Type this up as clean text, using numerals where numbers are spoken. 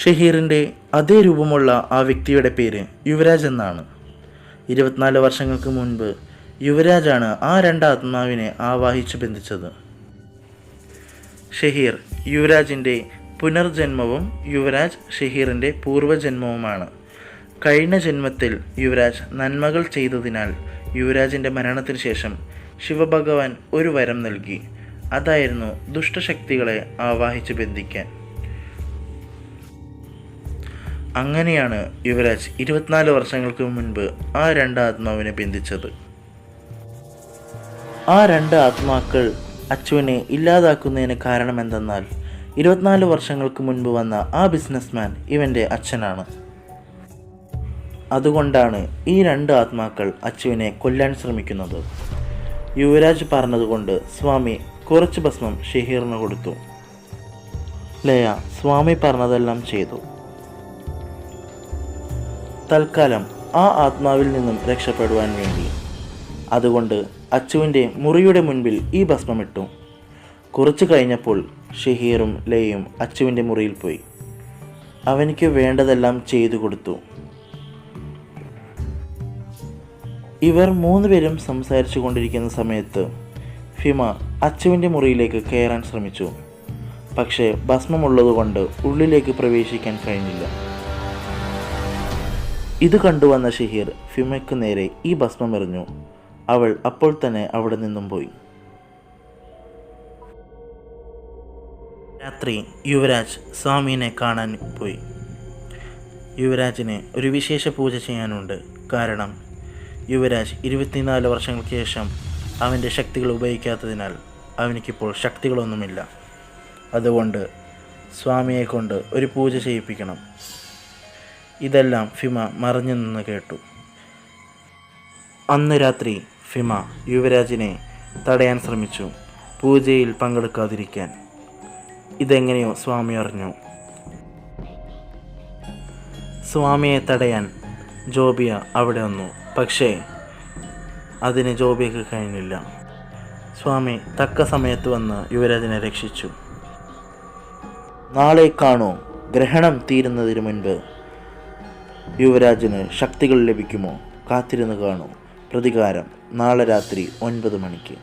ഷഹീറിൻ്റെ അതേ രൂപമുള്ള ആ വ്യക്തിയുടെ പേര് യുവരാജ് എന്നാണ്. 24 വർഷങ്ങൾക്ക് മുൻപ് യുവരാജാണ് ആ രണ്ടാത്മാവിനെ ആവാഹിച്ച് ബന്ധിച്ചത്. ഷഹീർ യുവരാജിൻ്റെ പുനർജന്മവും യുവരാജ് ഷഹീറിൻ്റെ പൂർവ്വജന്മവുമാണ്. കഴിഞ്ഞ ജന്മത്തിൽ യുവരാജ് നന്മകൾ ചെയ്തതിനാൽ യുവരാജിൻ്റെ മരണത്തിന് ശേഷം ശിവഭഗവാൻ ഒരു വരം നൽകി. അതായിരുന്നു ദുഷ്ടശക്തികളെ ആവാഹിച്ച് ബന്ധിക്കാൻ. അങ്ങനെയാണ് യുവരാജ് 24 വർഷങ്ങൾക്ക് മുൻപ് ആ രണ്ട് ആത്മാവിനെ ബന്ധിച്ചത്. ആ രണ്ട് ആത്മാക്കൾ അച്ചുവിനെ ഇല്ലാതാക്കുന്നതിന് കാരണമെന്തെന്നാൽ 24 വർഷങ്ങൾക്ക് മുൻപ് വന്ന ആ ബിസിനസ്മാൻ ഇവൻ്റെ അച്ഛനാണ്. അതുകൊണ്ടാണ് ഈ രണ്ട് ആത്മാക്കൾ അച്ചുവിനെ കൊല്ലാൻ ശ്രമിക്കുന്നത്. യുവരാജ് പറഞ്ഞതുകൊണ്ട് സ്വാമി കുറച്ച് ഭസ്മം ഷഹീറിന് കൊടുത്തു. ലയ സ്വാമി പറഞ്ഞതെല്ലാം ചെയ്തു. തൽക്കാലം ആ ആത്മാവിൽ നിന്നും രക്ഷപ്പെടുവാൻ വേണ്ടി. അതുകൊണ്ട് അച്ചുവിൻ്റെ മുറിയുടെ മുൻപിൽ ഈ ഭസ്മമിട്ടു. കുറച്ചു കഴിഞ്ഞപ്പോൾ ഷഹീറും ലയയും അച്ചുവിൻ്റെ മുറിയിൽ പോയി. അവനിക്ക് വേണ്ടതെല്ലാം ചെയ്തു കൊടുത്തു. ഇവർ 3 പേരും സംസാരിച്ചു കൊണ്ടിരിക്കുന്ന സമയത്ത് ഫിമ അച്ചുവിൻ്റെ മുറിയിലേക്ക് കയറാൻ ശ്രമിച്ചു. പക്ഷേ ഭസ്മമുള്ളതുകൊണ്ട് ഉള്ളിലേക്ക് പ്രവേശിക്കാൻ കഴിഞ്ഞില്ല. ഇത് കണ്ടുവന്ന ഷഹീർ ഫിമയ്ക്ക് നേരെ ഈ ഭസ്മം എറിഞ്ഞു. അവൾ അപ്പോൾ തന്നെ അവിടെ നിന്നും പോയി. രാത്രി യുവരാജ് സ്വാമിയെ കാണാൻ പോയി. യുവരാജിന് ഒരു വിശേഷ പൂജ ചെയ്യാനുണ്ട്. കാരണം യുവരാജ് 24 വർഷങ്ങൾക്ക് ശേഷം അവൻ്റെ ശക്തികൾ ഉപയോഗിക്കാത്തതിനാൽ അവനിക്കിപ്പോൾ ശക്തികളൊന്നുമില്ല. അതുകൊണ്ട് സ്വാമിയെ കൊണ്ട് ഒരു പൂജ ചെയ്യിപ്പിക്കണം. ഇതെല്ലാം ഫിമ മറഞ്ഞു നിന്ന് കേട്ടു. അന്ന് രാത്രി ഫിമ യുവരാജിനെ തടയാൻ ശ്രമിച്ചു, പൂജയിൽ പങ്കെടുക്കാതിരിക്കാൻ. ഇതെങ്ങനെയോ സ്വാമി അറിഞ്ഞു. സ്വാമിയെ തടയാൻ ജോബിയ അവിടെ വന്നു. പക്ഷേ അതിന് ജോബിയക്ക് കഴിഞ്ഞില്ല. സ്വാമി തക്ക സമയത്ത് വന്ന് യുവരാജിനെ രക്ഷിച്ചു. നാളെ കാണൂ, ഗ്രഹണം തീരുന്നതിന് മുൻപ് യുവരാജിന് ശക്തികൾ ലഭിക്കുമോ? കാത്തിരുന്ന് കാണൂ. പ്രതികാരം നാളെ രാത്രി 9 മണിക്ക്.